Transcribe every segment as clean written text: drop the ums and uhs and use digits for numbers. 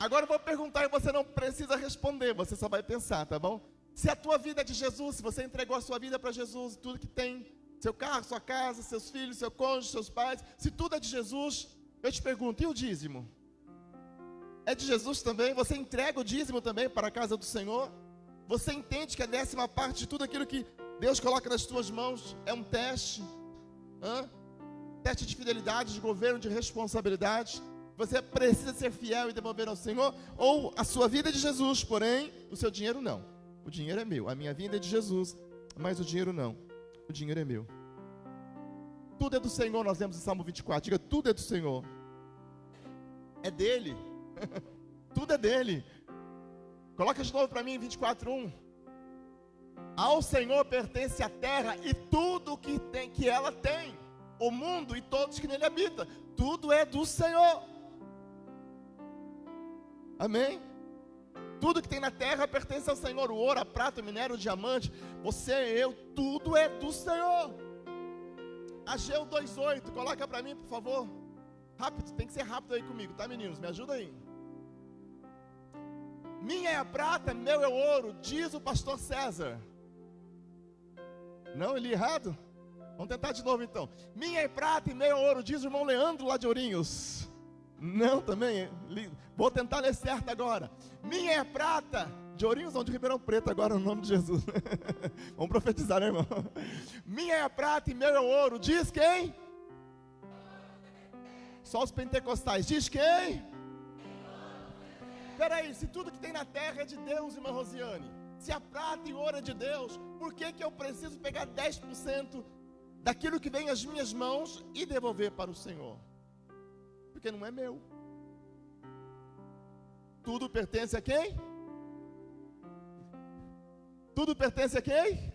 Agora eu vou perguntar e você não precisa responder, você só vai pensar, tá bom? Se a tua vida é de Jesus, se você entregou a sua vida para Jesus, tudo que tem, seu carro, sua casa, seus filhos, seu cônjuge, seus pais, se tudo é de Jesus, eu te pergunto, e o dízimo? É de Jesus também? Você entrega o dízimo também para a casa do Senhor? Você entende que a 10ª parte de tudo aquilo que Deus coloca nas tuas mãos é um teste? Teste de fidelidade, de governo, de responsabilidade. Você precisa ser fiel e devolver ao Senhor? Ou a sua vida é de Jesus, porém o seu dinheiro não? O dinheiro é meu, a minha vida é de Jesus, mas o dinheiro não. O dinheiro é meu. Tudo é do Senhor, nós lemos em Salmo 24. Diga, tudo é do Senhor. É dele. Tudo é dele. Coloca de novo para mim, 24:1. Ao Senhor pertence a terra e tudo que ela tem, o mundo e todos que nele habitam. Tudo é do Senhor. Amém? Tudo que tem na terra pertence ao Senhor. O ouro, a prata, o minério, o diamante, você, eu, tudo é do Senhor. Ageu 2:8, coloca para mim, por favor. Rápido, tem que ser rápido aí comigo, tá, meninos? Me ajuda aí. Minha é a prata, meu é o ouro, diz o pastor César. Não, ele errado? Vamos tentar de novo então. Minha é prata e meu é ouro, diz o irmão Leandro lá de Ourinhos. Não, também. Vou tentar ler certo agora. Minha é prata, de Ourinhos não, de Ribeirão Preto agora, no nome de Jesus. Vamos profetizar, né, irmão? Minha é a prata e meu é o ouro, diz quem? Só os pentecostais, diz quem? Peraí, se tudo que tem na terra é de Deus, irmã Rosiane, se a prata e o ouro é de Deus, por que eu preciso pegar 10% daquilo que vem às minhas mãos e devolver para o Senhor? Porque não é meu. Tudo pertence a quem? Tudo pertence a quem?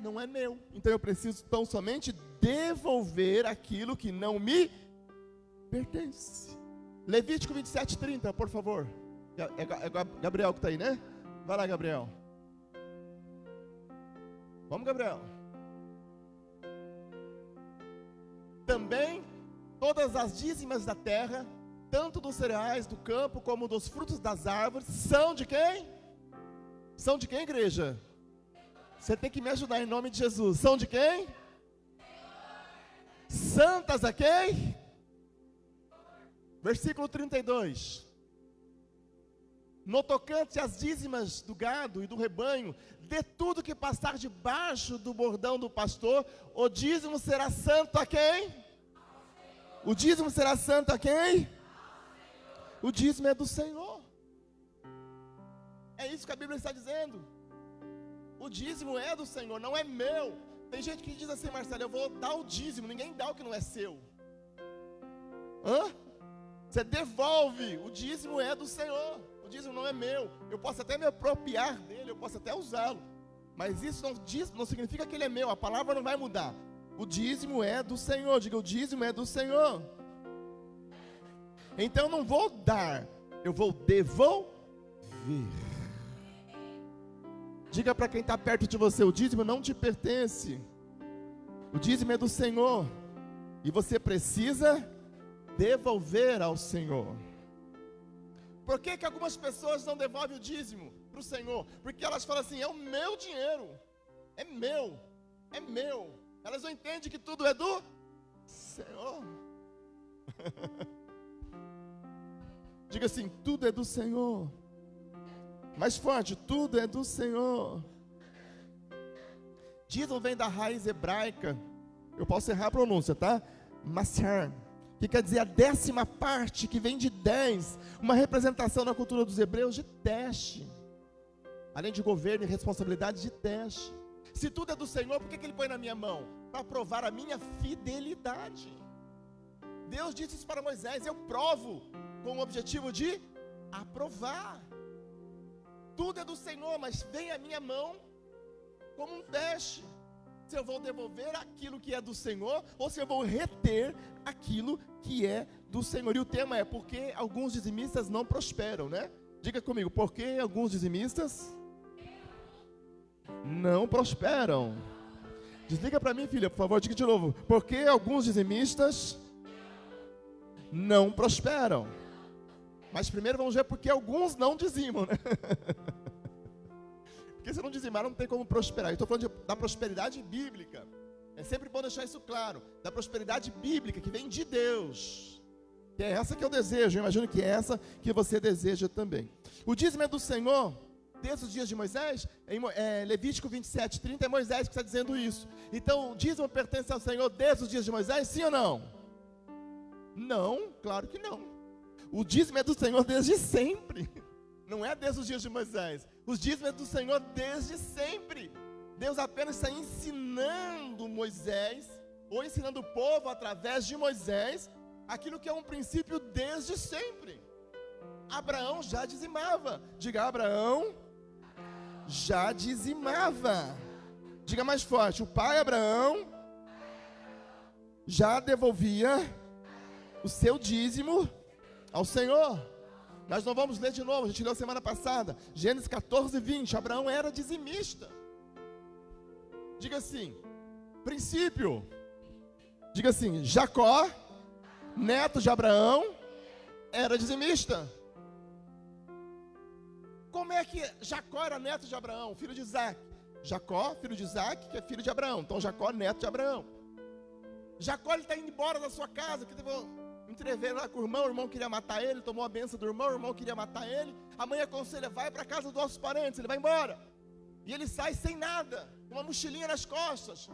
Não é meu. Então eu preciso tão somente devolver aquilo que não me pertence. Levítico 27:30, por favor. É Gabriel que está aí, né? Vai lá, Gabriel. Vamos, Gabriel. Também todas as dízimas da terra, tanto dos cereais do campo como dos frutos das árvores, são de quem? São de quem, igreja? Você tem que me ajudar em nome de Jesus. São de quem? Santas a quem? Versículo 32. No tocante às dízimas do gado e do rebanho, de tudo que passar debaixo do bordão do pastor, o dízimo será santo a quem? O dízimo será santo a quem? O dízimo é do Senhor. É isso que a Bíblia está dizendo. O dízimo é do Senhor, não é meu. Tem gente que diz assim, Marcelo, eu vou dar o dízimo. Ninguém dá o que não é seu. Você devolve. O dízimo é do Senhor. O dízimo não é meu. Eu posso até me apropriar dele, eu posso até usá-lo, mas isso não significa que ele é meu. A palavra não vai mudar. O dízimo é do Senhor. Diga, o dízimo é do Senhor. Então eu não vou dar, eu vou devolver. Diga para quem está perto de você, o dízimo não te pertence. O dízimo é do Senhor. E você precisa devolver ao Senhor. Por que algumas pessoas não devolvem o dízimo para o Senhor? Porque elas falam assim, é o meu dinheiro. É meu. É meu. Elas não entendem que tudo é do Senhor. Diga assim, tudo é do Senhor. Mais forte, tudo é do Senhor. Dízimo vem da raiz hebraica, eu posso errar a pronúncia, tá? Maser, que quer dizer a 10ª parte, que vem de 10, uma representação na cultura dos hebreus de teste, além de governo e responsabilidade de teste. Se tudo é do Senhor, por que Ele põe na minha mão? Para provar a minha fidelidade. Deus disse isso para Moisés, eu provo, com o objetivo de aprovar. Tudo é do Senhor, mas vem a minha mão como um teste. Se eu vou devolver aquilo que é do Senhor, ou se eu vou reter aquilo que é do Senhor. E o tema é, porque alguns dizimistas não prosperam, né? Diga comigo, por que alguns dizimistas não prosperam? Desliga para mim, filha, por favor, diga de novo. Por que alguns dizimistas não prosperam? Mas primeiro vamos ver porque alguns não dizimam, né? Porque se não dizimar, não tem como prosperar. Eu estou falando da prosperidade bíblica. É sempre bom deixar isso claro. Da prosperidade bíblica, que vem de Deus. Que é essa que eu desejo. Eu imagino que é essa que você deseja também. O dízimo é do Senhor, desde os dias de Moisés. Em Levítico 27, 30, é Moisés que está dizendo isso. Então, o dízimo pertence ao Senhor desde os dias de Moisés, sim ou não? Não, claro que não. O dízimo é do Senhor desde sempre. Não é desde os dias de Moisés. O dízimo é do Senhor desde sempre. Deus apenas está ensinando Moisés, ou ensinando o povo através de Moisés, aquilo que é um princípio desde sempre. Abraão já dizimava. Diga, Abraão já dizimava. Diga mais forte, o pai Abraão já devolvia o seu dízimo ao Senhor. Nós não vamos ler de novo, a gente leu semana passada, Gênesis 14, 20, Abraão era dizimista. Diga assim, princípio. Diga assim, Jacó, neto de Abraão, era dizimista. Como é que Jacó era neto de Abraão, filho de Isaac? Jacó, filho de Isaac, que é filho de Abraão. Então Jacó, neto de Abraão. Jacó, ele está indo embora da sua casa, que teve um entrever lá com o irmão queria matar ele, tomou a bênção do irmão, o irmão queria matar ele. A mãe aconselha, vai para a casa dos nossos parentes, ele vai embora. E ele sai sem nada, com uma mochilinha nas costas.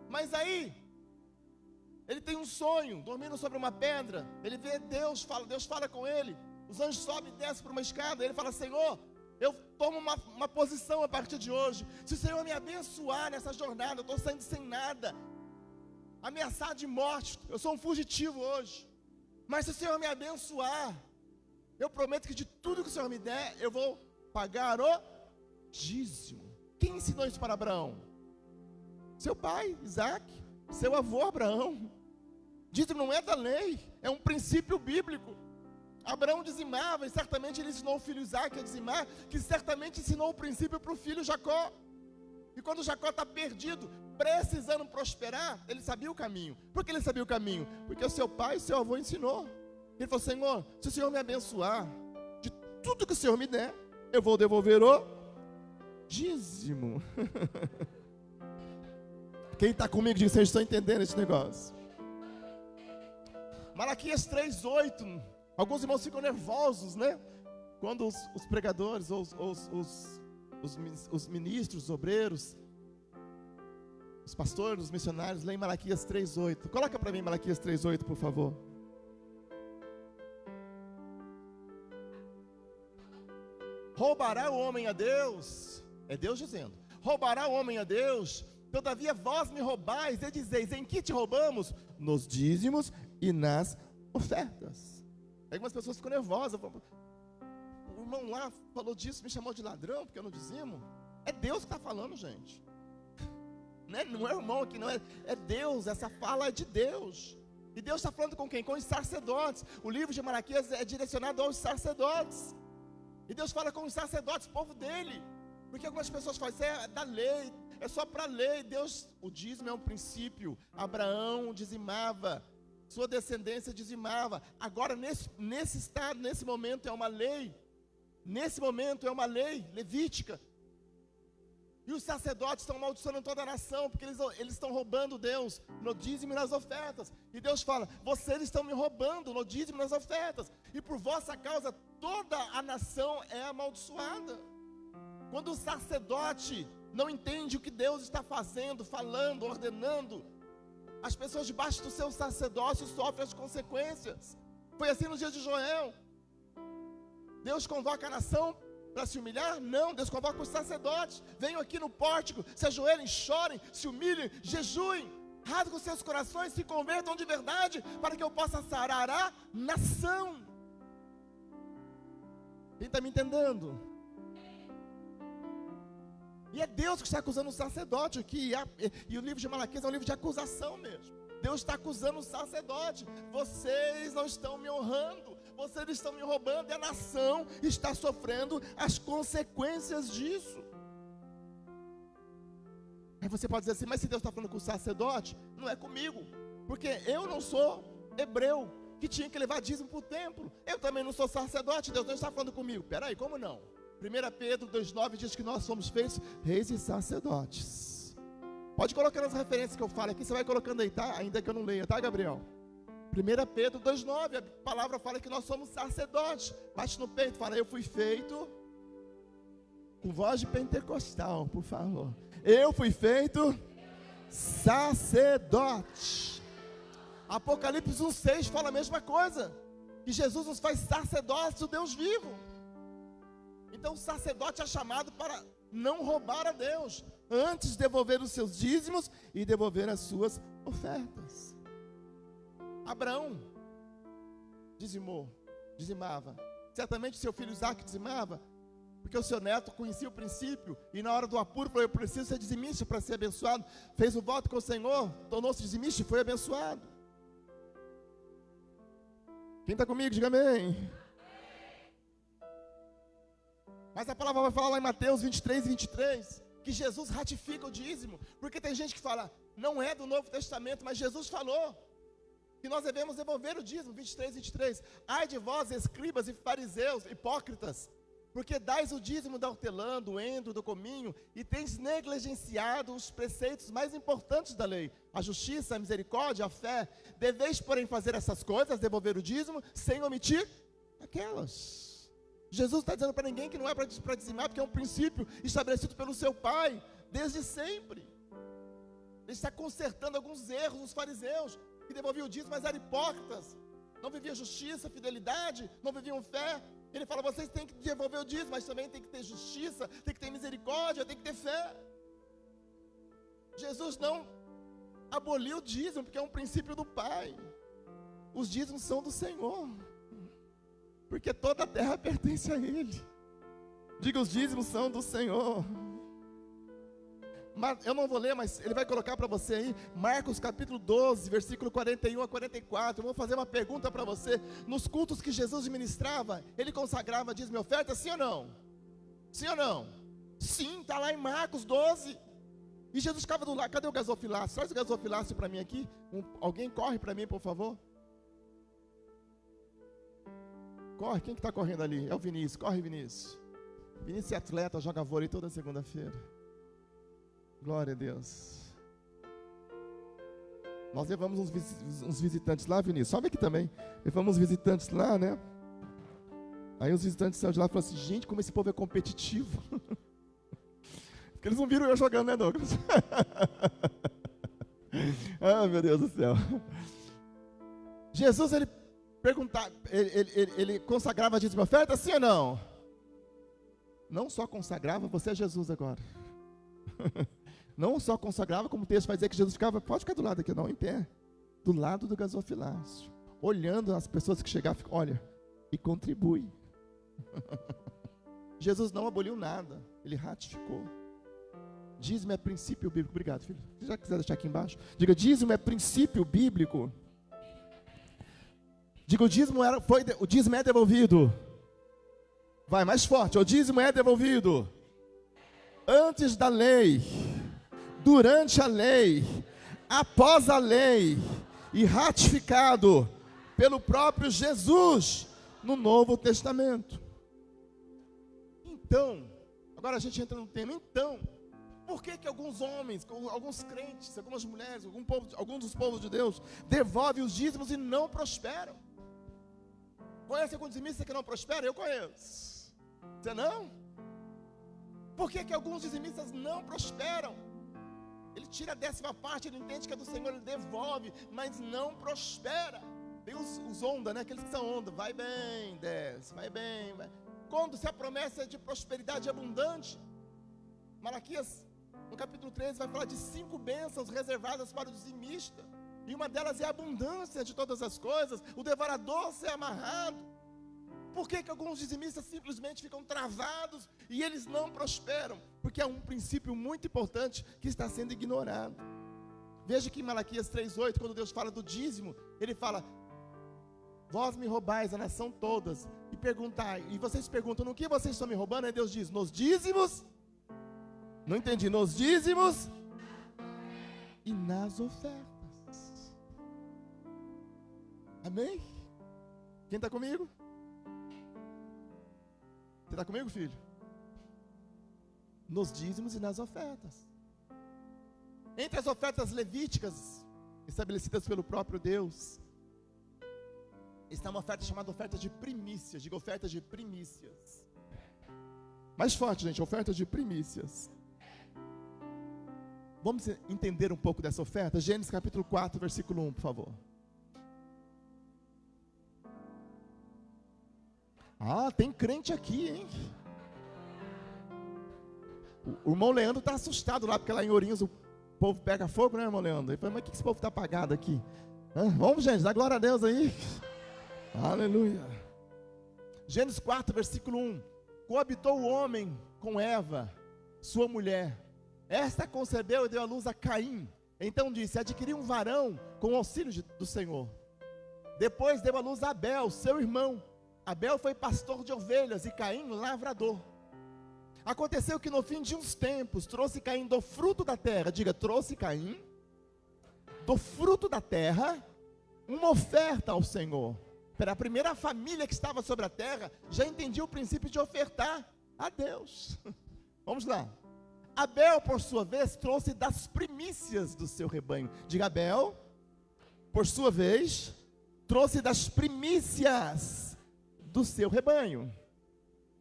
Mas aí, ele tem um sonho, dormindo sobre uma pedra. Ele vê Deus fala com ele. Os anjos sobem e descem por uma escada. Ele fala, Senhor, eu tomo uma posição a partir de hoje. Se o Senhor me abençoar nessa jornada, eu estou saindo sem nada, ameaçado de morte, eu sou um fugitivo hoje. Mas se o Senhor me abençoar, eu prometo que de tudo que o Senhor me der, eu vou pagar o dízimo. Quem ensinou isso para Abraão? Seu pai, Isaac. Seu avô, Abraão. Dízimo não é da lei, é um princípio bíblico. Abraão dizimava, e certamente ele ensinou o filho Isaac a dizimar, que certamente ensinou o princípio para o filho Jacó. E quando Jacó está perdido, precisando prosperar, ele sabia o caminho. Por que ele sabia o caminho? Porque o seu pai e seu avô ensinou. Ele falou, Senhor, se o Senhor me abençoar, de tudo que o Senhor me der, eu vou devolver o dízimo. Quem está comigo, diz, vocês estão entendendo esse negócio. Malaquias 3:8. Alguns irmãos ficam nervosos, né? Quando os pregadores, ou os ministros, os obreiros, os pastores, os missionários, leem Malaquias 3:8. Coloca para mim Malaquias 3:8, por favor. Roubará o homem a Deus? É Deus dizendo. Roubará o homem a Deus? Todavia vós me roubais e dizeis, em que te roubamos? Nos dízimos e nas ofertas. Algumas pessoas ficam nervosas. O irmão lá falou disso, me chamou de ladrão, porque eu não dizimo. É Deus que está falando, gente. Não é o irmão aqui, não é. É Deus, essa fala é de Deus. E Deus está falando com quem? Com os sacerdotes. O livro de Malaquias é direcionado aos sacerdotes. E Deus fala com os sacerdotes, povo dele. Porque algumas pessoas falam, é da lei, é só para a lei. Deus, o dízimo é um princípio. Abraão dizimava, sua descendência dizimava. Agora, nesse estado, nesse momento, é uma lei. Nesse momento, é uma lei levítica. E os sacerdotes estão amaldiçoando toda a nação, porque eles estão roubando Deus no dízimo e nas ofertas. E Deus fala, vocês estão me roubando no dízimo e nas ofertas. E por vossa causa, toda a nação é amaldiçoada. Quando o sacerdote não entende o que Deus está fazendo, falando, ordenando, as pessoas debaixo do seu sacerdócio sofrem as consequências. Foi assim nos dias de Joel. Deus convoca a nação para se humilhar? Não, Deus convoca os sacerdotes. Venham aqui no pórtico, se ajoelhem, chorem, se humilhem, jejuem, rasguem os seus corações, se convertam de verdade, para que eu possa sarar a nação. Quem está me entendendo? E é Deus que está acusando o sacerdote aqui. E o livro de Malaquias é um livro de acusação mesmo. Deus está acusando o sacerdote. Vocês não estão me honrando. Vocês estão me roubando. E a nação está sofrendo as consequências disso. Aí você pode dizer assim, mas se Deus está falando com o sacerdote, não é comigo. Porque eu não sou hebreu. que tinha que levar dízimo para o templo. Eu também não sou sacerdote, Deus não está falando comigo. Peraí, como não? 1 Pedro 2,9 diz que nós somos feitos reis e sacerdotes. Pode colocar nas referências que eu falo aqui, você vai colocando aí, tá? Ainda que eu não leia, tá, Gabriel? 1 Pedro 2,9, a palavra fala que nós somos sacerdotes. Bate no peito, fala, eu fui feito, com voz de pentecostal, por favor. Eu fui feito sacerdote. Apocalipse 1,6 fala a mesma coisa, que Jesus nos faz sacerdotes do Deus vivo. Então o sacerdote é chamado para não roubar a Deus, antes devolver os seus dízimos e devolver as suas ofertas. Abraão dizimava. Certamente seu filho Isaac dizimava, porque o seu neto conhecia o princípio, e na hora do apuro falou, eu preciso ser dizimista para ser abençoado. Fez o voto com o Senhor, tornou-se dizimista e foi abençoado. Quem está comigo, diga amém. Mas a palavra vai falar lá em Mateus 23, que Jesus ratifica o dízimo, porque tem gente que fala, não é do Novo Testamento, mas Jesus falou, que nós devemos devolver o dízimo, 23. Ai de vós, escribas e fariseus, hipócritas, porque dais o dízimo da hortelã, do endro, do cominho, e tens negligenciado os preceitos mais importantes da lei, a justiça, a misericórdia, a fé. Deveis, porém, fazer essas coisas, devolver o dízimo, sem omitir aquelas. Jesus está dizendo para ninguém que não é para dizimar, porque é um princípio estabelecido pelo seu Pai, desde sempre. Ele está consertando alguns erros dos fariseus, que devolviam o dízimo, mas eram hipócritas, não viviam justiça, fidelidade, não viviam fé. Ele fala, vocês têm que devolver o dízimo, mas também tem que ter justiça, tem que ter misericórdia, tem que ter fé. Jesus não aboliu o dízimo, porque é um princípio do Pai. Os dízimos são do Senhor, porque toda a terra pertence a Ele. Diga, os dízimos são do Senhor. Eu não vou ler, mas ele vai colocar para você aí, Marcos capítulo 12, versículo 41 a 44, eu vou fazer uma pergunta para você, nos cultos que Jesus ministrava, ele consagrava dízimo e oferta, sim ou não? Sim ou não? Sim, está lá em Marcos 12, e Jesus ficava do lado, cadê o gasofilácio? Traz o gasofilácio para mim aqui, alguém corre para mim, por favor. Corre, quem que está correndo ali? É o Vinícius, corre Vinícius. Vinícius é atleta, joga vôlei toda segunda-feira. Glória a Deus. Nós levamos uns visitantes lá, Vinícius. Sobe aqui também. Levamos uns visitantes lá, né? Aí os visitantes saíram de lá e falaram assim, gente, como esse povo é competitivo. Porque eles não viram eu jogando, né, Douglas? Ah, meu Deus do céu. Jesus, ele perguntava, ele consagrava a dízimo e oferta, sim ou não? Não só consagrava, você é Jesus agora. Não só consagrava, como o texto vai dizer que Jesus ficava, pode ficar do lado aqui não, em pé, do lado do gasofilácio, olhando as pessoas que chegavam, olha, e contribui. Jesus não aboliu nada, ele ratificou. Dízimo é princípio bíblico. Obrigado, filho. Se já quiser deixar aqui embaixo, diga, dízimo é princípio bíblico. Diga, o dízimo é devolvido. Vai mais forte, o dízimo é devolvido. Antes da lei, durante a lei, após a lei, e ratificado pelo próprio Jesus no Novo Testamento. Então, agora a gente entra no tema, então, por que alguns homens, alguns crentes, algumas mulheres, alguns dos povos de Deus, devolvem os dízimos e não prosperam? Conhece algum dizimista que não prospera? Eu conheço. Você não? Por que alguns dizimistas não prosperam? Ele tira a 10ª, ele entende que é do Senhor, ele devolve, mas não prospera. Tem os onda, né? Aqueles que são onda, vai bem, desce, vai bem, vai. Quando se a promessa é de prosperidade abundante, Malaquias, no capítulo 13, vai falar de 5 bênçãos reservadas para o dizimista, e uma delas é a abundância de todas as coisas, o devorador ser amarrado. Por que alguns dizimistas simplesmente ficam travados e eles não prosperam? Porque é um princípio muito importante que está sendo ignorado. Veja que em Malaquias 3,8, quando Deus fala do dízimo, ele fala, vós me roubais a nação todas, e vocês perguntam, no que vocês estão me roubando? Aí Deus diz, nos dízimos, não entendi, nos dízimos e nas ofertas. Amém? Quem está comigo? Você está comigo, filho? Nos dízimos e nas ofertas. Entre as ofertas levíticas, estabelecidas pelo próprio Deus, está uma oferta chamada oferta de primícias. Diga, oferta de primícias. Mais forte, gente, oferta de primícias. Vamos entender um pouco dessa oferta? Gênesis capítulo 4, versículo 1, por favor. Ah, tem crente aqui, hein? O irmão Leandro está assustado lá, porque lá em Ourinhos o povo pega fogo, né, irmão Leandro? Ele falou, mas o que esse povo está apagado aqui? Vamos, gente, dá glória a Deus aí. Aleluia. Gênesis 4, versículo 1. Coabitou o homem com Eva, sua mulher. Esta concebeu e deu à luz a Caim. Então disse, adquiri um varão com o auxílio do Senhor. Depois deu à luz a Abel, seu irmão. Abel foi pastor de ovelhas e Caim lavrador. Aconteceu que no fim de uns tempos, trouxe Caim do fruto da terra. Diga, trouxe Caim do fruto da terra uma oferta ao Senhor. Para a primeira família que estava sobre a terra, já entendia o princípio de ofertar a Deus. Vamos lá. Abel, por sua vez, trouxe das primícias do seu rebanho. Diga, Abel, por sua vez, trouxe das primícias do seu rebanho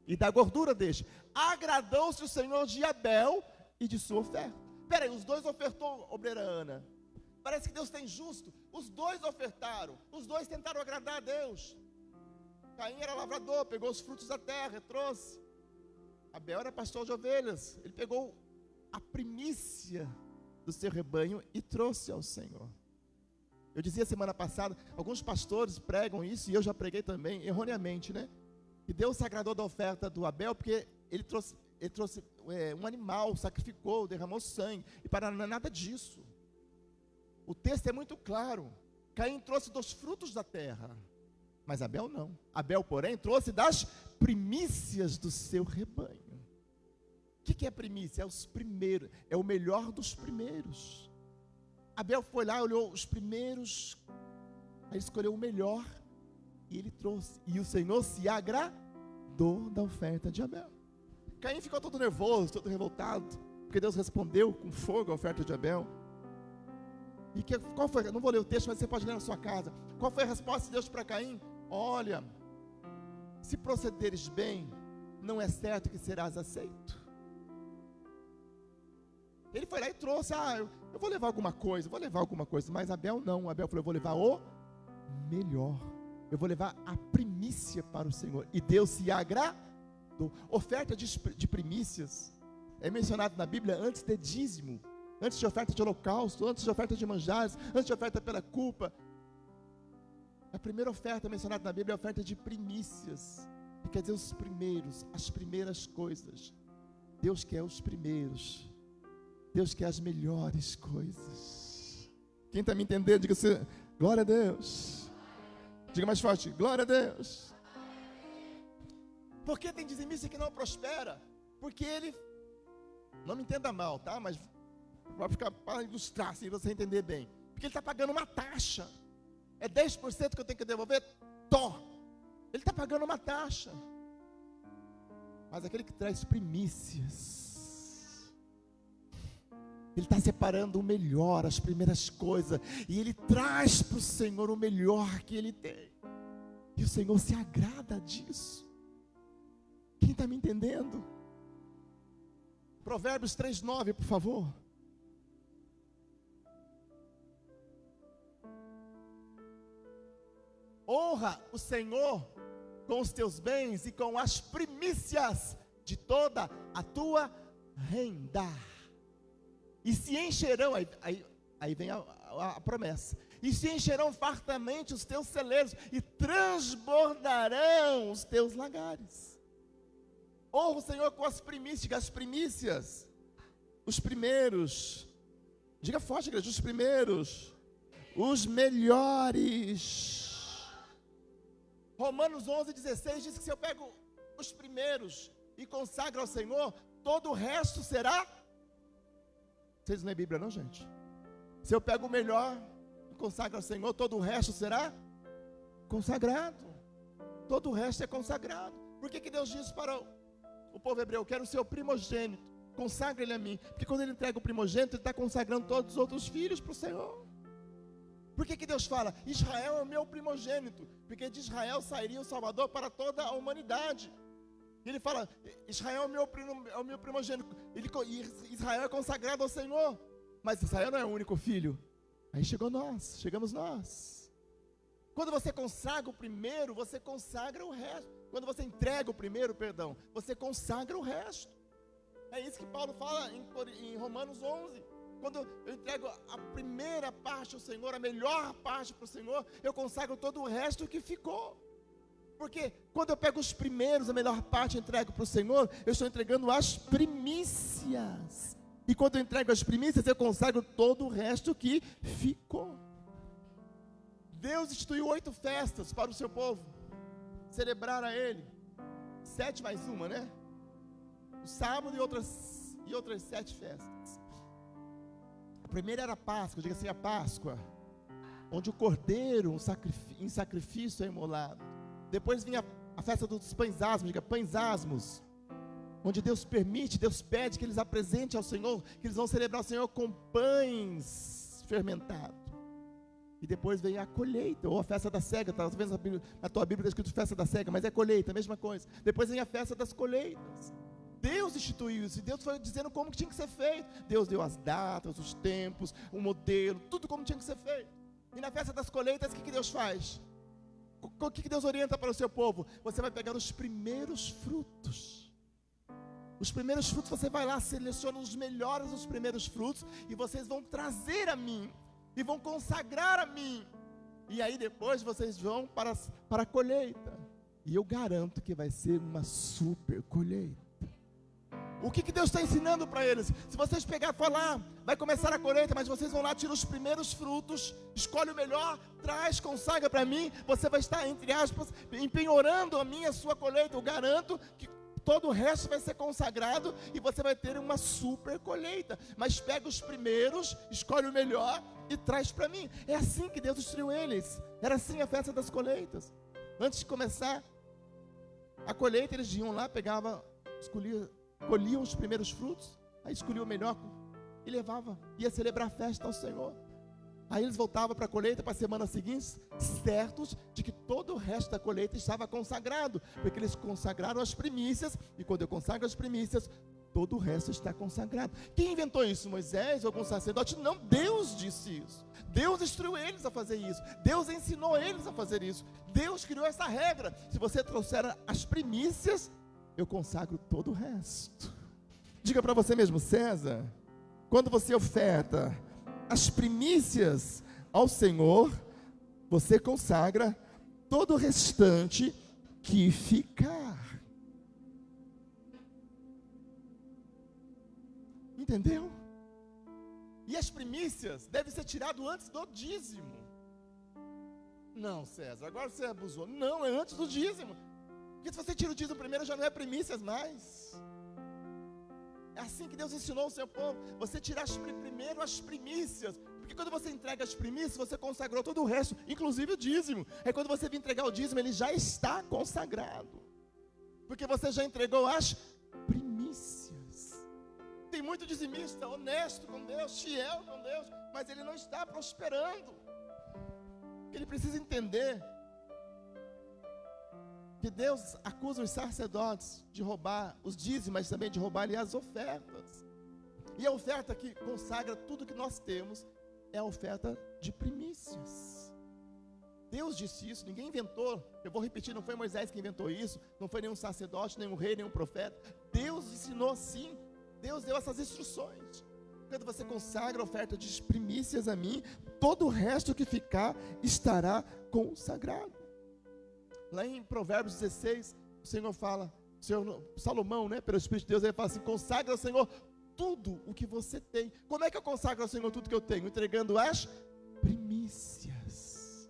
e da gordura deste. Agradou-se o Senhor de Abel e de sua oferta. Peraí, os dois ofertou, obreira Ana. Parece que Deus tem justo. Os dois ofertaram, os dois tentaram agradar a Deus. Caim era lavrador, pegou os frutos da terra, trouxe. Abel era pastor de ovelhas, ele pegou a primícia do seu rebanho e trouxe ao Senhor. Eu dizia semana passada, alguns pastores pregam isso, e eu já preguei também, erroneamente, né? Que Deus se agradou da oferta do Abel, porque ele trouxe um animal, sacrificou, derramou sangue, e para não é nada disso. O texto é muito claro. Caim trouxe dos frutos da terra, mas Abel não. Abel, porém, trouxe das primícias do seu rebanho. O que é primícia? É os primeiros, é o melhor dos primeiros. Abel foi lá, olhou os primeiros, aí escolheu o melhor, e ele trouxe, e o Senhor se agradou da oferta de Abel. Caim ficou todo nervoso, todo revoltado, porque Deus respondeu com fogo a oferta de Abel. E qual foi? Não vou ler o texto, mas você pode ler na sua casa. Qual foi a resposta de Deus para Caim? Olha, se procederes bem, não é certo que serás aceito. Ele foi lá e trouxe, eu vou levar alguma coisa, mas Abel não. Abel falou, eu vou levar o melhor, eu vou levar a primícia para o Senhor. E Deus se agradou. Oferta de primícias é mencionado na Bíblia antes de dízimo, antes de oferta de holocausto, antes de oferta de manjares, antes de oferta pela culpa. A primeira oferta mencionada na Bíblia é a oferta de primícias, que quer dizer os primeiros, as primeiras coisas. Deus quer os primeiros. Deus quer as melhores coisas. Quem está me entendendo, diga assim, glória a Deus. Diga mais forte, glória a Deus. Por que tem dizimista que não prospera? Porque ele, não me entenda mal, tá? Mas vai ficar para ilustrar, assim, você entender bem. Porque ele está pagando uma taxa. É 10% que eu tenho que devolver? Ele está pagando uma taxa. Mas aquele que traz primícias, ele está separando o melhor, as primeiras coisas, e ele traz para o Senhor o melhor que ele tem, e o Senhor se agrada disso. Quem está me entendendo? Provérbios 3:9, por favor. Honra o Senhor com os teus bens e com as primícias de toda a tua renda. E se encherão, aí vem a promessa, e se encherão fartamente os teus celeiros, e transbordarão os teus lagares. Honra o Senhor com as primícias, os primeiros, diga forte, igreja, os primeiros, os melhores. Romanos 11:16 diz que se eu pego os primeiros e consagro ao Senhor, todo o resto será. Vocês não lêem Bíblia não, gente? Se eu pego o melhor e consagro ao Senhor, todo o resto será consagrado. todo o resto é consagrado. Por que Deus diz para o povo hebreu: quero o seu primogênito, consagra ele a mim? Porque quando ele entrega o primogênito, ele está consagrando todos os outros filhos para o Senhor. Por que Deus fala: Israel é o meu primogênito? Porque de Israel sairia o Salvador para toda a humanidade. Ele fala: Israel é o meu primogênito. Israel é consagrado ao Senhor. Mas Israel não é o único filho. Aí chegamos nós. Quando você consagra o primeiro, você consagra o resto. Quando você entrega o primeiro, você consagra o resto. É isso que Paulo fala em Romanos 11. Quando eu entrego a primeira parte ao Senhor, a melhor parte para o Senhor, eu consagro todo o resto que ficou. Porque quando eu pego os primeiros, a melhor parte, entrego para o Senhor, eu estou entregando as primícias. E quando eu entrego as primícias, eu consagro todo o resto que ficou. Deus instituiu 8 festas para o seu povo celebrar a Ele. 7 mais uma, né? O sábado e outras 7 festas. A primeira era a Páscoa, diga assim, a Páscoa, onde o cordeiro em sacrifício é imolado. Depois vinha a festa dos pães asmos, diga pães asmos, onde Deus pede que eles apresentem ao Senhor, que eles vão celebrar o Senhor com pães fermentados. E depois vem a colheita, ou a festa da cega. Talvez na tua Bíblia está escrito festa da cega, mas é colheita, a mesma coisa. Depois vem a festa das colheitas. Deus instituiu isso, e Deus foi dizendo como que tinha que ser feito. Deus deu as datas, os tempos, o modelo, tudo como tinha que ser feito. E na festa das colheitas, o que Deus faz? O que Deus orienta para o seu povo? Você vai pegar os primeiros frutos. Os primeiros frutos, você vai lá, seleciona os melhores dos primeiros frutos, e vocês vão trazer a mim, e vão consagrar a mim. E aí depois vocês vão para a colheita. E eu garanto que vai ser uma super colheita. O que Deus está ensinando para eles? Se vocês pegar e falar, vai começar a colheita, mas vocês vão lá, tirar os primeiros frutos, escolhe o melhor, traz, consagra para mim, você vai estar, entre aspas, empenhorando a sua colheita. Eu garanto que todo o resto vai ser consagrado e você vai ter uma super colheita. Mas pega os primeiros, escolhe o melhor e traz para mim. É assim que Deus instruiu eles. Era assim a festa das colheitas. Antes de começar a colheita, eles iam lá, colhiam os primeiros frutos, aí escolhiam o melhor e levava, ia celebrar a festa ao Senhor. Aí eles voltavam para a colheita, para a semana seguinte, certos de que todo o resto da colheita estava consagrado, porque eles consagraram as primícias, e quando eu consagro as primícias, todo o resto está consagrado. Quem inventou isso? Moisés ou algum sacerdote? Não, Deus disse isso. Deus instruiu eles a fazer isso. Deus ensinou eles a fazer isso. Deus criou essa regra. Se você trouxer as primícias, eu consagro todo o resto. Diga para você mesmo, César, quando você oferta as primícias ao Senhor, você consagra todo o restante que ficar. Entendeu? E as primícias devem ser tiradas antes do dízimo. Não, César, agora você abusou. Não, é antes do dízimo. Porque se você tira o dízimo primeiro, já não é primícias mais. É assim que Deus ensinou o seu povo. Você tirar primeiro as primícias. Porque quando você entrega as primícias, você consagrou todo o resto, inclusive o dízimo. Aí quando você vir entregar o dízimo, ele já está consagrado. Porque você já entregou as primícias. Tem muito dizimista, honesto com Deus, fiel com Deus, mas ele não está prosperando. Ele precisa entender que Deus acusa os sacerdotes de roubar os dízimos, mas também de roubar as ofertas. E a oferta que consagra tudo que nós temos é a oferta de primícias. Deus disse isso, ninguém inventou. Eu vou repetir, não foi Moisés que inventou isso, não foi nenhum sacerdote, nenhum rei, nenhum profeta. Deus ensinou assim. Deus deu essas instruções. Quando você consagra a oferta de primícias a mim, todo o resto que ficar estará consagrado. Lá em Provérbios 16, o Senhor fala, Salomão, pelo Espírito de Deus, ele fala assim: consagra ao Senhor tudo o que você tem. Como é que eu consagro ao Senhor tudo que eu tenho? Entregando as primícias.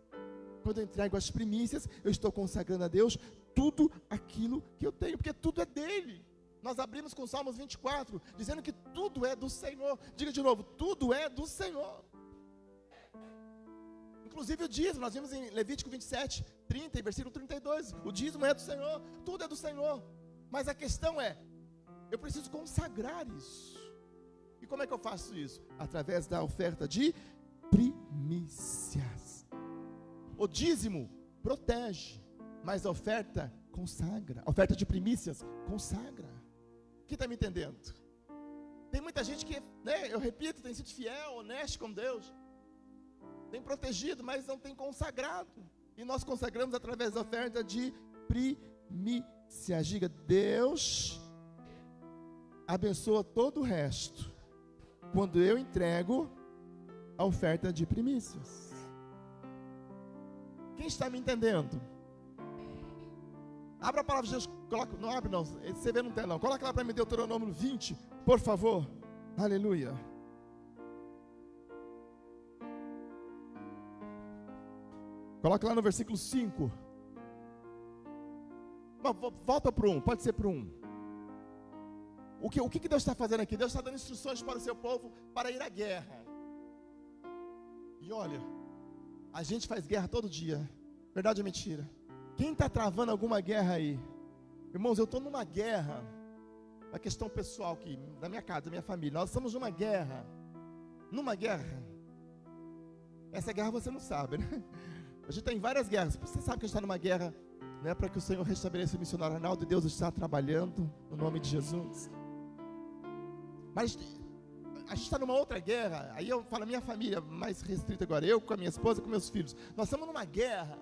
Quando eu entrego as primícias, eu estou consagrando a Deus tudo aquilo que eu tenho, porque tudo é dele. Nós abrimos com Salmos 24, dizendo que tudo é do Senhor. Diga de novo, tudo é do Senhor. Inclusive o dízimo, nós vimos em Levítico 27, 30 e versículo 32. O dízimo é do Senhor, tudo é do Senhor. Mas a questão é, eu preciso consagrar isso. E como é que eu faço isso? Através da oferta de primícias. O dízimo protege, mas a oferta consagra. A oferta de primícias consagra. Quem está me entendendo? Tem muita gente que, eu repito, tem sido fiel, honesto com Deus, tem protegido, mas não tem consagrado. E nós consagramos através da oferta de primícias. Diga, Deus abençoa todo o resto quando eu entrego a oferta de primícias. Quem está me entendendo? Abra a palavra de Deus, coloca, não abre não, você vê não tem não, coloca lá para mim Deuteronômio 20, por favor, aleluia. Coloca lá no versículo 5, volta para o 1, pode ser para o 1. O que Deus está fazendo aqui? Deus está dando instruções para o seu povo para ir à guerra. E olha, a gente faz guerra todo dia, verdade ou mentira? Quem está travando alguma guerra aí? Irmãos, eu estou numa guerra, a questão pessoal aqui, da minha casa, da minha família, nós estamos numa guerra, essa guerra você não sabe, né? A gente está em várias guerras, você sabe que a gente está numa guerra, né, para que o Senhor restabeleça o missionário Arnaldo, e Deus está trabalhando, no nome de Jesus. Mas a gente está numa outra guerra, aí eu falo a minha família, mais restrita agora, eu com a minha esposa, com meus filhos, nós estamos numa guerra.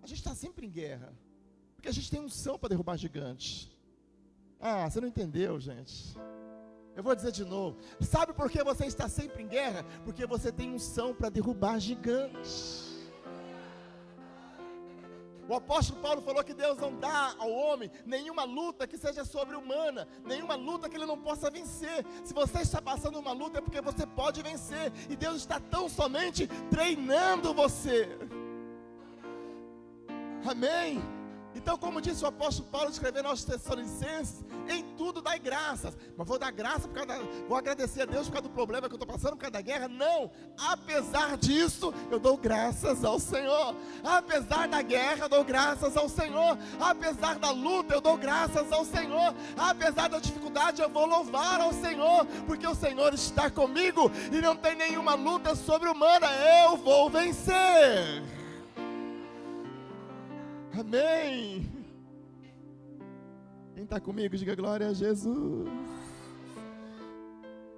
A gente está sempre em guerra, porque a gente tem unção para derrubar gigantes. Ah, você não entendeu, gente. Eu vou dizer de novo. Sabe por que você está sempre em guerra? Porque você tem unção para derrubar gigantes. O apóstolo Paulo falou que Deus não dá ao homem nenhuma luta que seja sobre-humana, nenhuma luta que ele não possa vencer. Se você está passando uma luta é porque você pode vencer, e Deus está tão somente treinando você. Amém? Então, como disse o apóstolo Paulo, escrevendo aos Tessalonicenses, em tudo dai graças. Mas vou dar graça vou agradecer a Deus por causa do problema que eu estou passando, por causa da guerra? Não, apesar disso, eu dou graças ao Senhor. Apesar da guerra, eu dou graças ao Senhor. Apesar da luta, eu dou graças ao Senhor. Apesar da dificuldade, eu vou louvar ao Senhor, porque o Senhor está comigo, e não tem nenhuma luta sobre-humana, eu vou vencer. Amém. Quem está comigo, diga glória a Jesus.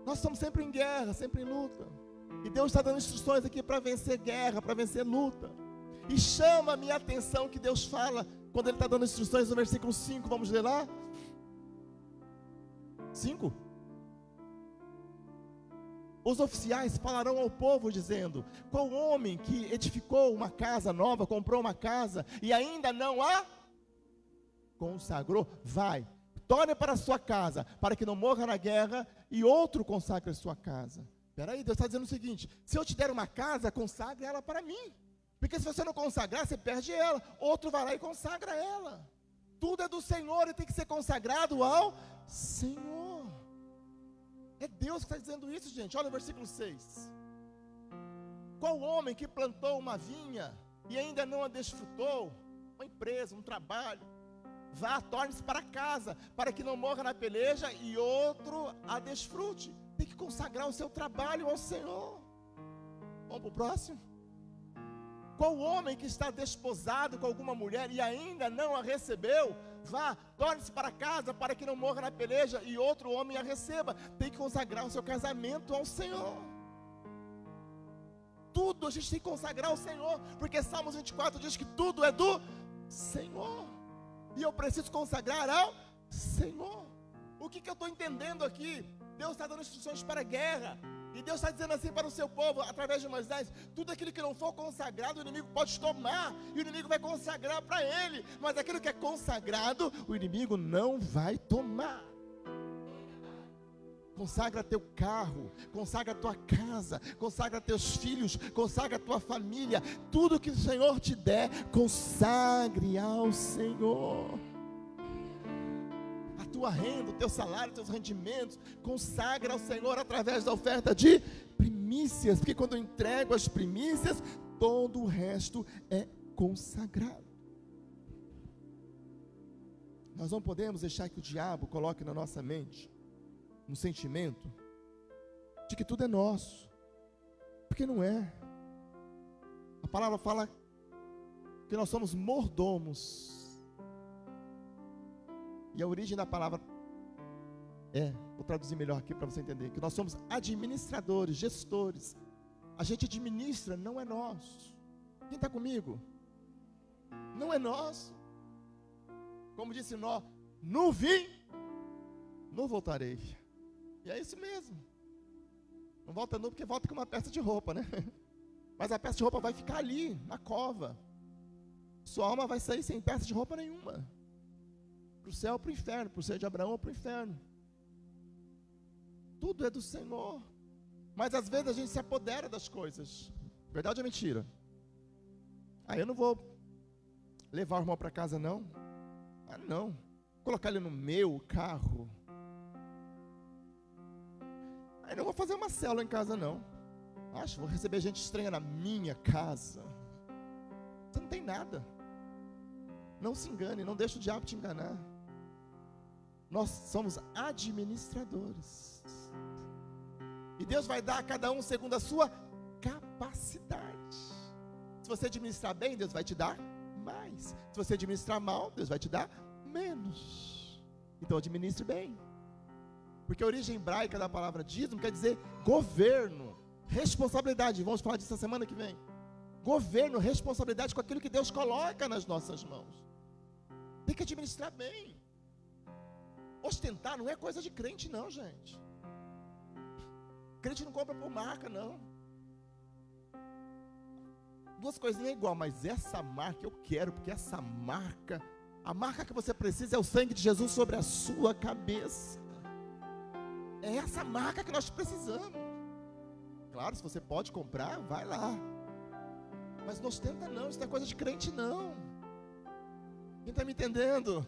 Nós estamos sempre em guerra, sempre em luta, e Deus está dando instruções aqui para vencer guerra, para vencer luta. E chama a minha atenção que Deus fala, quando Ele está dando instruções no versículo 5, vamos ler lá? 5. Os oficiais falarão ao povo dizendo: qual homem que edificou uma casa nova, comprou uma casa e ainda não a consagrou, vai, torne para a sua casa, para que não morra na guerra, e outro consagre a sua casa. Espera aí, Deus está dizendo o seguinte: se eu te der uma casa, consagre ela para mim, porque se você não consagrar, você perde ela, outro vai lá e consagra ela. Tudo é do Senhor e tem que ser consagrado ao Senhor. É Deus que está dizendo isso, gente. Olha o versículo 6. Qual homem que plantou uma vinha e ainda não a desfrutou? Uma empresa, um trabalho. Vá, torne-se para casa, para que não morra na peleja e outro a desfrute. Tem que consagrar o seu trabalho ao Senhor. Vamos para o próximo. Qual homem que está desposado com alguma mulher e ainda não a recebeu? Vá, torne-se para casa, para que não morra na peleja e outro homem a receba. Tem que consagrar o seu casamento ao Senhor. Tudo a gente tem que consagrar ao Senhor, porque Salmos 24 diz que tudo é do Senhor, e eu preciso consagrar ao Senhor. O que eu estou entendendo aqui? Deus está dando instruções para a guerra, e Deus está dizendo assim para o seu povo, através de Moisés: tudo aquilo que não for consagrado, o inimigo pode tomar, e o inimigo vai consagrar para ele, mas aquilo que é consagrado, o inimigo não vai tomar. Consagra teu carro, consagra tua casa, consagra teus filhos, consagra tua família, tudo que o Senhor te der, consagre ao Senhor. A tua renda, o teu salário, os teus rendimentos, consagra ao Senhor através da oferta de primícias. primícias, porque quando eu entrego as primícias, todo o resto é consagrado. Nós não podemos deixar que o diabo coloque na nossa mente um sentimento de que tudo é nosso, porque não é. A palavra fala que nós somos mordomos, e a origem da palavra vou traduzir melhor aqui para você entender, que nós somos administradores, gestores. A gente administra, não é nosso. Quem está comigo? Não é nosso. Como disse Nó, não vim, não voltarei. E é isso mesmo. Não volta não, porque volta com uma peça de roupa, né? Mas a peça de roupa vai ficar ali, na cova. Sua alma vai sair sem peça de roupa nenhuma. Para o céu ou para o inferno, para o céu de Abraão ou para o inferno. Tudo é do Senhor. Mas às vezes a gente se apodera das coisas. Verdade ou mentira? Eu não vou levar o irmão para casa não. Não. Vou colocar ele no meu carro. Não vou fazer uma célula em casa não. Vou receber gente estranha na minha casa. Você não tem nada. Não se engane, não deixe o diabo te enganar. Nós somos administradores. E Deus vai dar a cada um segundo a sua capacidade. Se você administrar bem, Deus vai te dar mais. Se você administrar mal, Deus vai te dar menos. Então administre bem. Porque a origem hebraica da palavra dízimo quer dizer governo, responsabilidade. Vamos falar disso na semana que vem. Governo, responsabilidade com aquilo que Deus coloca nas nossas mãos. Tem que administrar bem. Ostentar não é coisa de crente não, gente. Crente não compra por marca não. Duas coisinhas é igual, mas essa marca eu quero, porque essa marca, a marca que você precisa é o sangue de Jesus sobre a sua cabeça. É essa marca que nós precisamos. Claro, se você pode comprar, vai lá. Mas não ostenta não, isso não é coisa de crente não. Quem está me entendendo?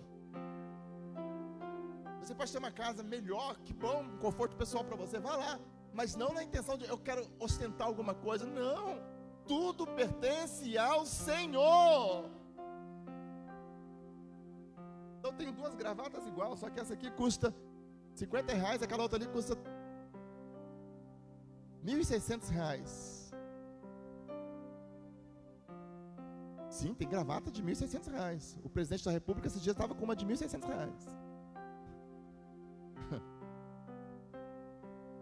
Você pode ter uma casa melhor, que bom, um conforto pessoal para você, vai lá. Mas não na intenção de eu quero ostentar alguma coisa, não. Tudo pertence ao Senhor. Então eu tenho duas gravatas igual, só que essa aqui custa R$50, aquela outra ali custa R$1.600. Sim, tem gravata de R$1.600. O presidente da república esses dias estava com uma de R$1.600.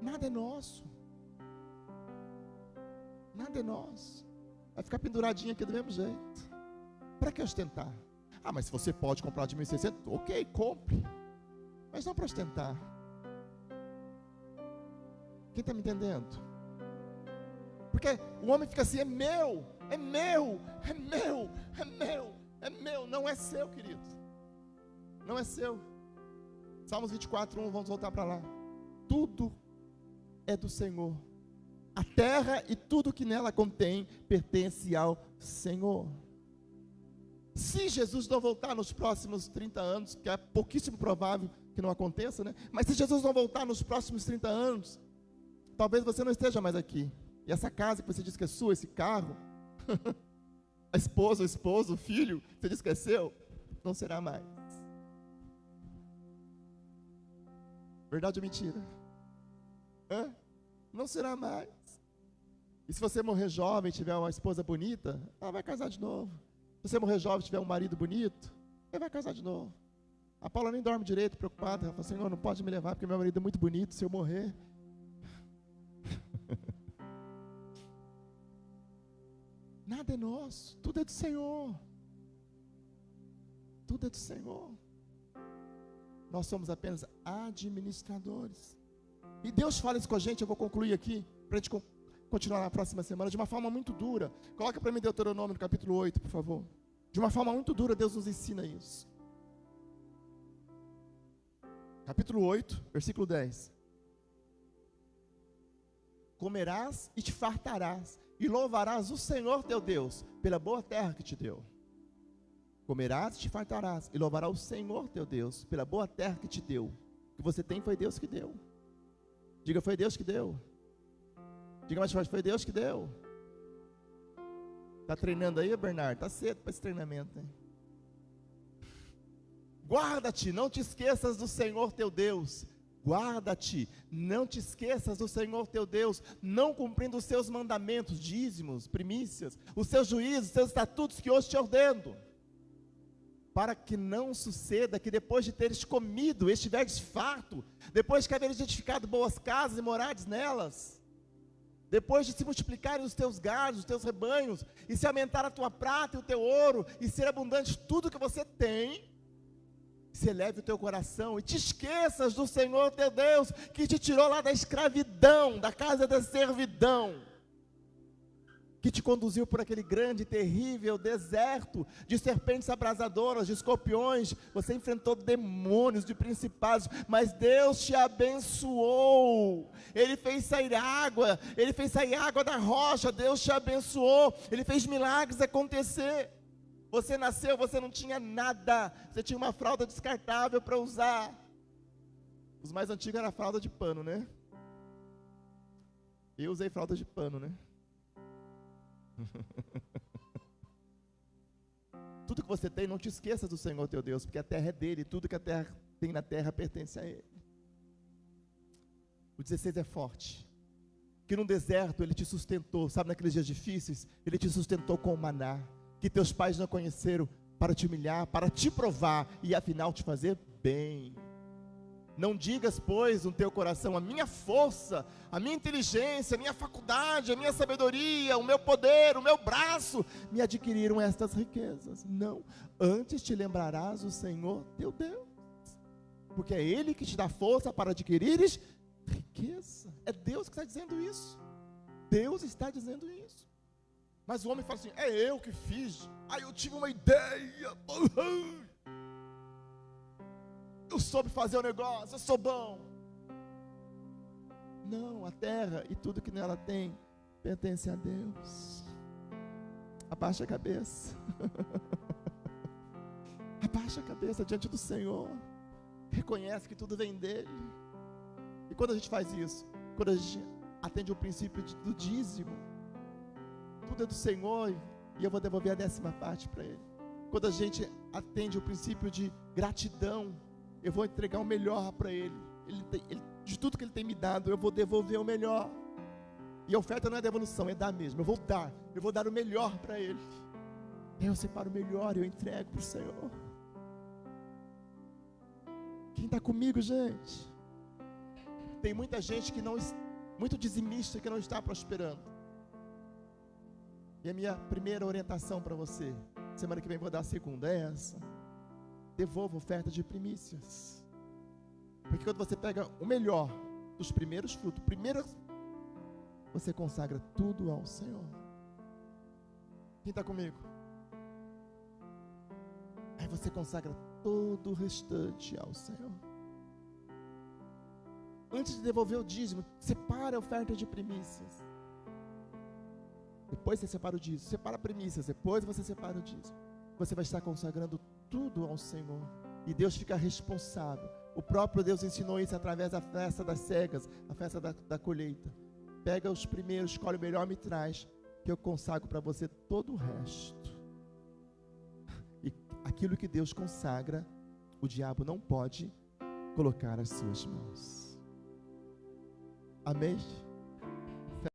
Nada é nosso. Nada é nosso. Vai ficar penduradinho aqui do mesmo jeito. Para que ostentar? Mas se você pode comprar de 1.600, ok, compre. Mas não para ostentar. Quem está me entendendo? Porque o homem fica assim, é meu, é meu, é meu, é meu, é meu. Não é seu, querido. Não é seu. Salmos 24:1, vamos voltar para lá. Tudo é do Senhor. A terra e tudo que nela contém pertence ao Senhor. Se Jesus não voltar nos próximos 30 anos, que é pouquíssimo provável que não aconteça, né? Mas se Jesus não voltar nos próximos 30 anos, talvez você não esteja mais aqui. E essa casa que você diz que é sua, esse carro, a esposa, o esposo, o filho, você diz que é seu, não será mais. Verdade ou mentira? Não será mais. E se você morrer jovem e tiver uma esposa bonita, ela vai casar de novo. Se você morrer jovem e tiver um marido bonito, ele vai casar de novo. A Paula nem dorme direito, preocupada. Ela fala, Senhor, não pode me levar porque meu marido é muito bonito, se eu morrer. Nada é nosso, tudo é do Senhor. Tudo é do Senhor. Nós somos apenas administradores. E Deus fala isso com a gente, eu vou concluir aqui, para a gente continuar na próxima semana, de uma forma muito dura. Coloca para mim Deuteronômio no capítulo 8, por favor. De uma forma muito dura, Deus nos ensina isso. Capítulo 8, versículo 10. Comerás e te fartarás, e louvarás o Senhor teu Deus, pela boa terra que te deu. Comerás e te fartarás, e louvarás o Senhor teu Deus, pela boa terra que te deu. O que você tem foi Deus que deu. Diga, foi Deus que deu. Diga mais forte, foi Deus que deu. Está treinando aí, Bernardo? Está cedo para esse treinamento, hein? Guarda-te, não te esqueças do Senhor teu Deus. Guarda-te, não te esqueças do Senhor teu Deus, não cumprindo os seus mandamentos, dízimos, primícias, os seus juízos, os seus estatutos que hoje te ordeno. Para que não suceda que depois de teres comido, estiveres farto, depois que haveres edificado boas casas e morares nelas, depois de se multiplicarem os teus gados, os teus rebanhos, e se aumentar a tua prata e o teu ouro, e ser abundante tudo que você tem, se eleve o teu coração e te esqueças do Senhor teu Deus, que te tirou lá da escravidão, da casa da servidão, que te conduziu por aquele grande e terrível deserto, de serpentes abrasadoras, de escorpiões, você enfrentou demônios, de principados, mas Deus te abençoou, Ele fez sair água da rocha, Deus te abençoou, Ele fez milagres acontecer. Você nasceu, você não tinha nada, você tinha uma fralda descartável para usar. Os mais antigos era fralda de pano, né? Eu usei fralda de pano, né? Tudo que você tem, não te esqueça do Senhor teu Deus, porque a terra é dele, tudo que a terra tem na terra pertence a ele. O 16 é forte, que no deserto ele te sustentou, sabe, naqueles dias difíceis, ele te sustentou com o maná, que teus pais não conheceram, para te humilhar, para te provar, e afinal te fazer bem. Não digas, pois, no teu coração, a minha força, a minha inteligência, a minha faculdade, a minha sabedoria, o meu poder, o meu braço, me adquiriram estas riquezas. Não, antes te lembrarás o Senhor teu Deus, porque é Ele que te dá força para adquirires riqueza. É Deus que está dizendo isso. Deus está dizendo isso. Mas o homem fala assim, é eu que fiz, eu tive uma ideia, eu soube fazer o negócio, eu sou bom. Não, a terra e tudo que nela tem, pertence a Deus. Abaixa a cabeça, abaixa a cabeça diante do Senhor, reconhece que tudo vem dEle. E quando a gente faz isso, quando a gente atende o princípio do dízimo, tudo é do Senhor e eu vou devolver a 10ª parte para Ele. Quando a gente atende o princípio de gratidão, eu vou entregar o melhor para Ele. De tudo que Ele tem me dado, eu vou devolver o melhor. E a oferta não é devolução, é dar mesmo. Eu vou dar o melhor para Ele. Eu separo o melhor e eu entrego para o Senhor. Quem está comigo, gente? Tem muita gente que não, muito dizimista, que não está prosperando. E a minha primeira orientação para você, semana que vem vou dar a segunda, é essa: devolva oferta de primícias, porque quando você pega o melhor dos primeiros frutos, você consagra tudo ao Senhor. Quem está comigo? Aí você consagra todo o restante ao Senhor. Antes de devolver o dízimo, separa a oferta de primícias. Depois você separa o dízimo, separa primícias, depois você separa o dízimo. Você vai estar consagrando tudo ao Senhor. E Deus fica responsável. O próprio Deus ensinou isso através da festa das cegas, a festa da colheita. Pega os primeiros, escolhe o melhor, me traz, que eu consagro para você todo o resto. E aquilo que Deus consagra, o diabo não pode colocar as suas mãos. Amém?